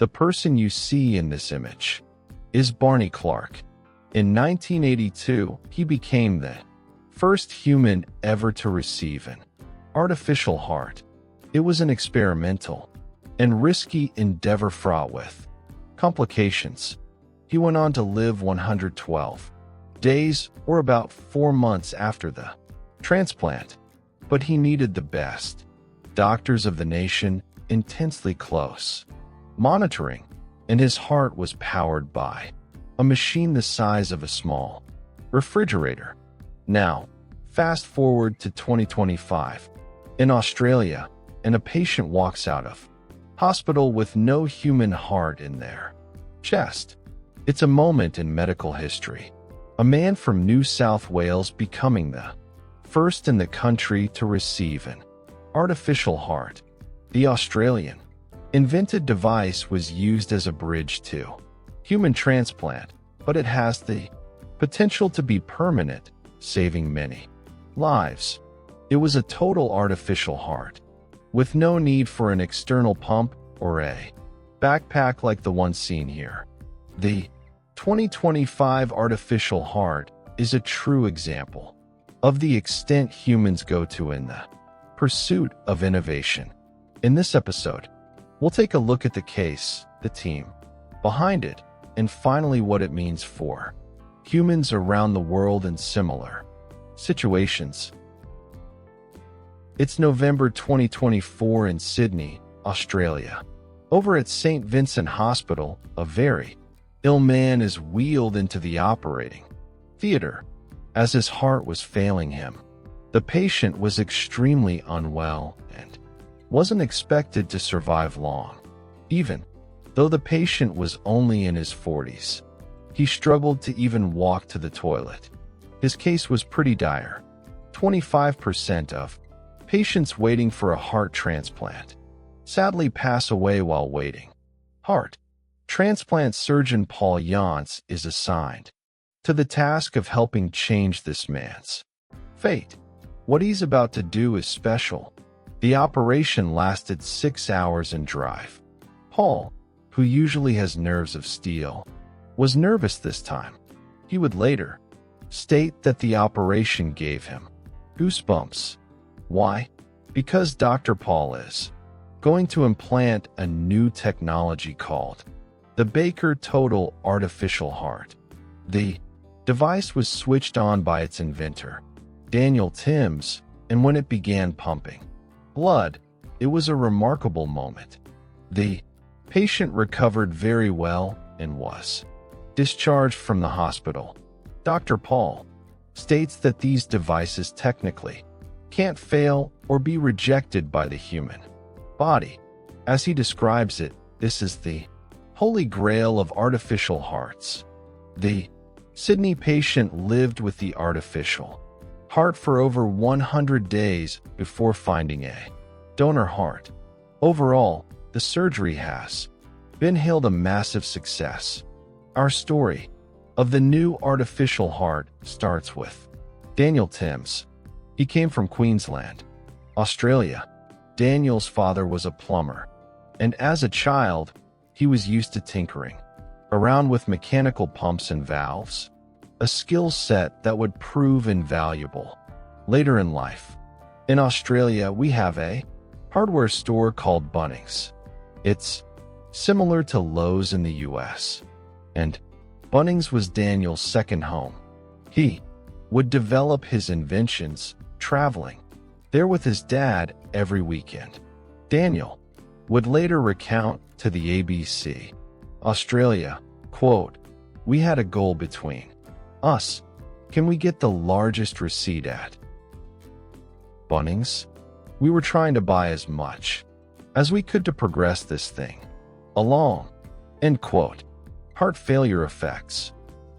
The person you see in this image is Barney Clark. In 1982, he became the first human ever to receive an artificial heart. It was an experimental and risky endeavor fraught with complications. He went on to live 112 days, or about 4 months after the transplant, but he needed the best doctors of the nation, intensely close monitoring, and his heart was powered by a machine the size of a small refrigerator. Now, fast forward to 2025. In Australia, and a patient walks out of hospital with no human heart in their chest. It's a moment in medical history. A man from New South Wales becoming the first in the country to receive an artificial heart. The Australian invented device was used as a bridge to human transplant, but it has the potential to be permanent, saving many lives. It was a total artificial heart, with no need for an external pump or a backpack like the one seen here. The 2025 artificial heart is a true example of the extent humans go to in the pursuit of innovation. In this episode, we'll take a look at the case, the team behind it, and finally what it means for humans around the world in similar situations. It's November 2024 in Sydney, Australia. Over at St. Vincent Hospital, a very ill man is wheeled into the operating theater as his heart was failing him. The patient was extremely unwell and wasn't expected to survive long. Even though the patient was only in his 40s, he struggled to even walk to the toilet. His case was pretty dire. 25% of patients waiting for a heart transplant sadly pass away while waiting. Heart transplant surgeon Paul Yance is assigned to the task of helping change this man's fate. What he's about to do is special. The operation lasted 6 hours in drive. Paul, who usually has nerves of steel, was nervous this time. He would later state that the operation gave him goosebumps. Why? Because Dr. Paul is going to implant a new technology called the Baker Total Artificial Heart. The device was switched on by its inventor, Daniel Timms, and when it began pumping blood, it was a remarkable moment. The patient recovered very well and was discharged from the hospital. Dr. Paul states that these devices technically can't fail or be rejected by the human body. As he describes it, this is the holy grail of artificial hearts. The Sydney patient lived with the artificial heart for over 100 days before finding a donor heart. Overall, the surgery has been hailed a massive success. Our story of the new artificial heart starts with Daniel Timms. He came from Queensland, Australia. Daniel's father was a plumber, and as a child, he was used to tinkering around with mechanical pumps and valves, a skill set that would prove invaluable later in life. In Australia, we have a hardware store called Bunnings. It's similar to Lowe's in the US, and Bunnings was Daniel's second home. He would develop his inventions traveling there with his dad every weekend. Daniel would later recount to the ABC Australia, quote, "We had a goal between us. Can we get the largest receipt at Bunnings? We were trying to buy as much as we could to progress this thing along." End quote. Heart failure affects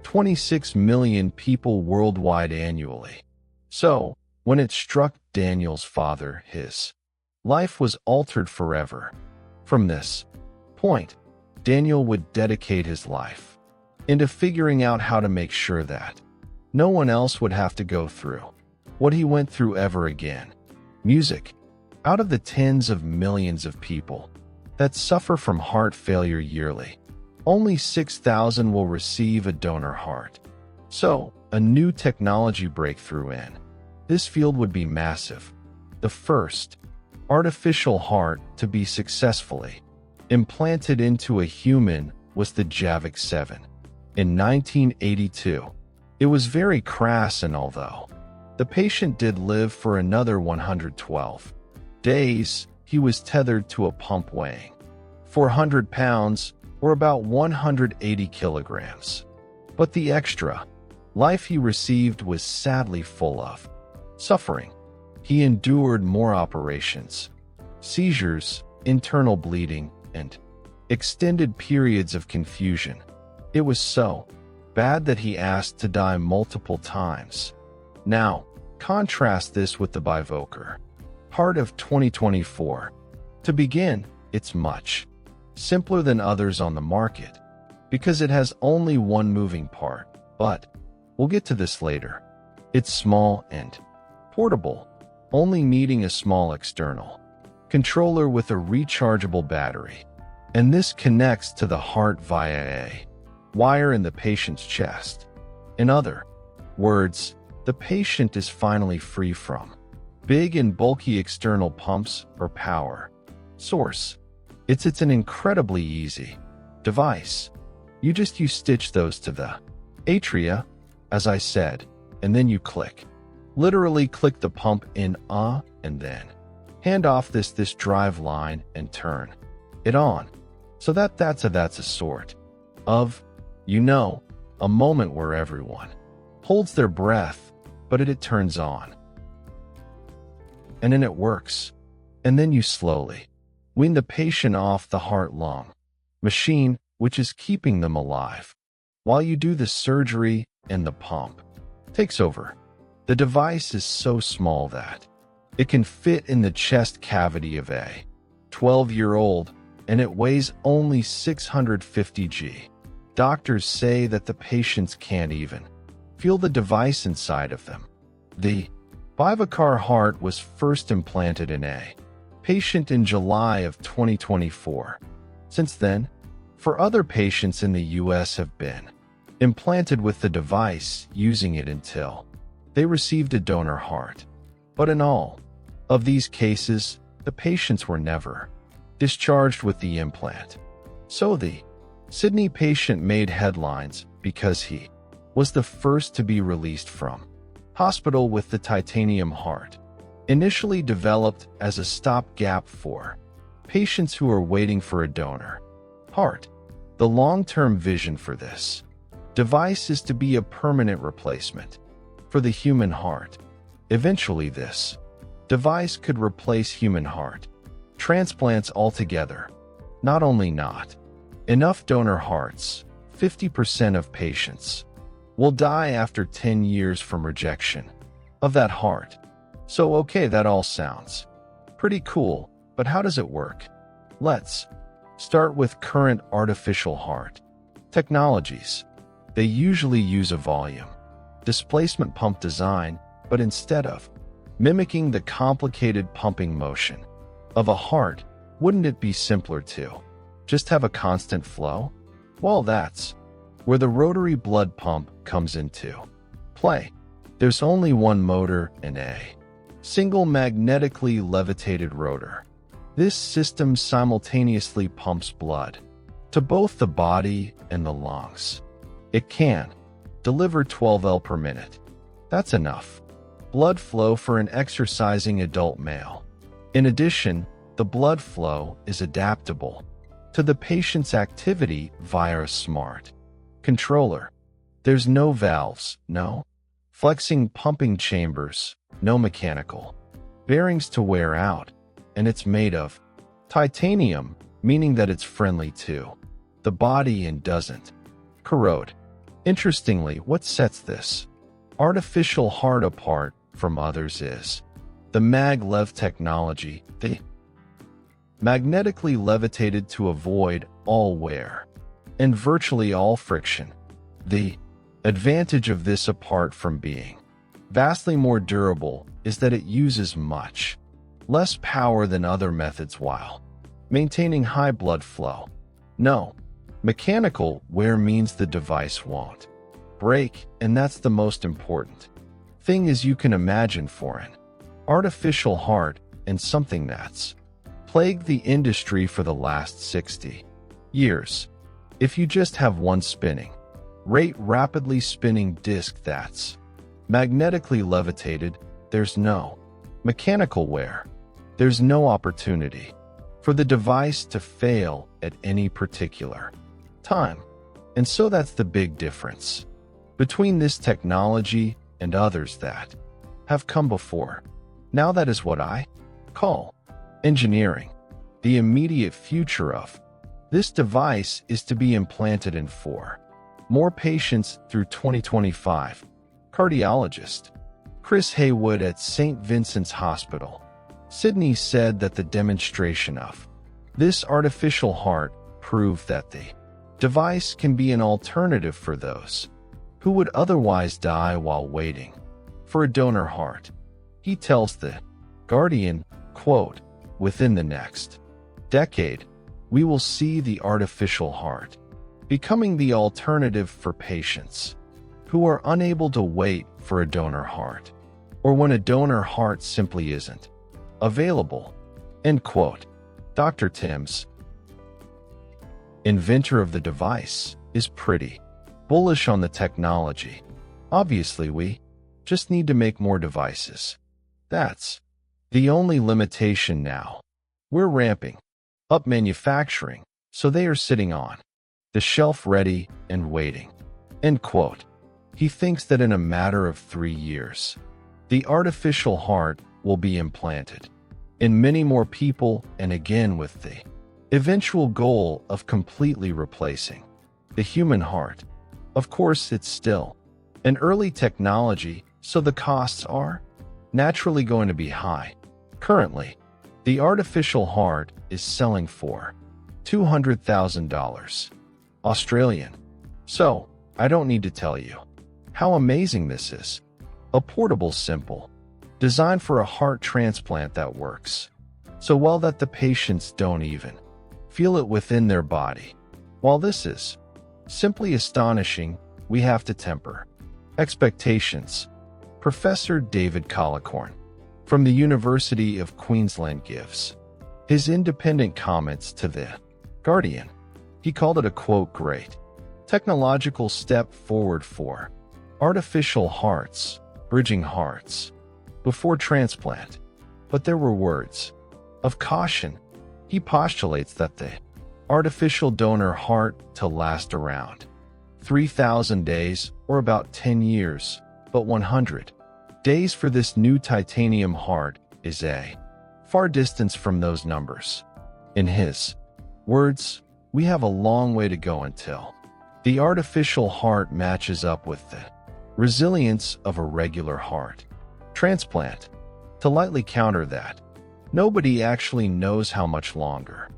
26 million people worldwide annually. So, when it struck Daniel's father, his life was altered forever. From this point, Daniel would dedicate his life into figuring out how to make sure that no one else would have to go through what he went through ever again. Music. Out of the tens of millions of people that suffer from heart failure yearly. Only 6,000 will receive a donor heart. So, a new technology breakthrough in this field would be massive. The first artificial heart to be successfully implanted into a human was the Javik 7 in 1982. It was very crass, and although the patient did live for another 112 days, he was tethered to a pump weighing 400 pounds or about 180 kilograms. But the extra life he received was sadly full of suffering. He endured more operations, seizures, internal bleeding, and extended periods of confusion. It was so bad that he asked to die multiple times. Now, contrast this with the Bivoker heart of 2024. To begin, it's much simpler than others on the market because it has only one moving part, but we'll get to this later. It's small and portable, only needing a small external controller with a rechargeable battery, and this connects to the heart via a wire in the patient's chest. In other words, the patient is finally free from big and bulky external pumps or power source. It's an incredibly easy device. You stitch those to the atria, as I said, and then you literally click the pump in, and then hand off this drive line and turn it on. So that's a sort of, a moment where everyone holds their breath, but it turns on. And then it works. And then you slowly wean the patient off the heart-lung machine, which is keeping them alive, while you do the surgery and the pump takes over. The device is so small that it can fit in the chest cavity of a 12-year-old, and it weighs only 650 g. Doctors say that the patients can't even feel the device inside of them. The Bivoker heart was first implanted in a patient in July of 2024. Since then, for other patients in the US have been implanted with the device using it until they received a donor heart. But in all of these cases, the patients were never discharged with the implant. So the Sydney patient made headlines because he was the first to be released from hospital with the titanium heart, initially developed as a stopgap for patients who are waiting for a donor heart. The long-term vision for this device is to be a permanent replacement for the human heart. Eventually, this device could replace human heart transplants altogether. Not only not enough donor hearts, 50% of patients will die after 10 years from rejection of that heart. So okay, that all sounds pretty cool, but how does it work? Let's start with current artificial heart technologies. They usually use a volume displacement pump design, but instead of mimicking the complicated pumping motion of a heart, wouldn't it be simpler to just have a constant flow? Well, that's where the rotary blood pump comes into play. There's only one motor and a single magnetically levitated rotor. This system simultaneously pumps blood to both the body and the lungs. It can deliver 12 L per minute. That's enough blood flow for an exercising adult male. In addition, the blood flow is adaptable to the patient's activity via a smart controller. There's no valves, no flexing pumping chambers, no mechanical bearings to wear out, and it's made of titanium, meaning that it's friendly to the body and doesn't corrode. Interestingly, what sets this artificial heart apart from others is the maglev technology. The magnetically levitated to avoid all wear and virtually all friction. The advantage of this, apart from being vastly more durable, is that it uses much less power than other methods while maintaining high blood flow. No, mechanical wear means the device won't break, and that's the most important thing is you can imagine for an artificial heart and something that's plagued the industry for the last 60 years. If you just have one spinning, rapidly spinning disc that's magnetically levitated, there's no mechanical wear. There's no opportunity for the device to fail at any particular time. And so that's the big difference between this technology and others that have come before. Now that is what I call engineering. The immediate future of this device is to be implanted in 4 more patients through 2025. Cardiologist Chris Haywood at St. Vincent's Hospital, Sydney said that the demonstration of this artificial heart proved that the device can be an alternative for those who would otherwise die while waiting for a donor heart. He tells the Guardian, quote, "Within the next decade, we will see the artificial heart becoming the alternative for patients who are unable to wait for a donor heart, or when a donor heart simply isn't available." End quote. Dr. Timms, inventor of the device, is pretty bullish on the technology. "Obviously, we just need to make more devices. That's the only limitation now. We're ramping up manufacturing, so they are sitting on the shelf ready and waiting." End quote. He thinks that in a matter of 3 years, the artificial heart will be implanted in many more people, and again with the eventual goal of completely replacing the human heart. Of course, it's still an early technology, so the costs are naturally going to be high. Currently, the artificial heart is selling for $200,000 Australian. So, I don't need to tell you how amazing this is. A portable, simple design for a heart transplant that works so well that the patients don't even feel it within their body. While this is simply astonishing, we have to temper expectations. Professor David Collicorn from the University of Queensland gives his independent comments to The Guardian. He called it a, quote, "great technological step forward for artificial hearts, bridging hearts before transplant." But there were words of caution. He postulates that the artificial donor heart to last around 3,000 days, or about 10 years, but 100 days for this new titanium heart is a far distance from those numbers. In his words, "We have a long way to go until the artificial heart matches up with the resilience of a regular heart transplant." To lightly counter that, nobody actually knows how much longer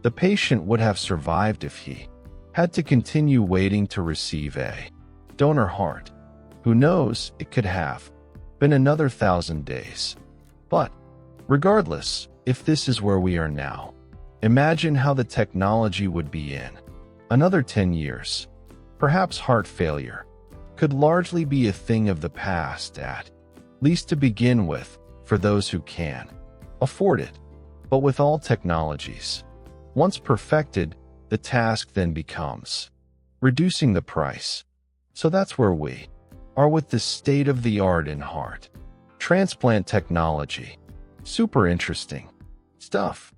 the patient would have survived if he had to continue waiting to receive a donor heart. Who knows, it could have been another 1,000 days. But regardless, if this is where we are now, imagine how the technology would be in another 10 years. Perhaps heart failure could largely be a thing of the past, at least to begin with, for those who can afford it. But with all technologies, once perfected, the task then becomes reducing the price. So that's where we are with the state-of-the-art in heart transplant technology. Super interesting stuff.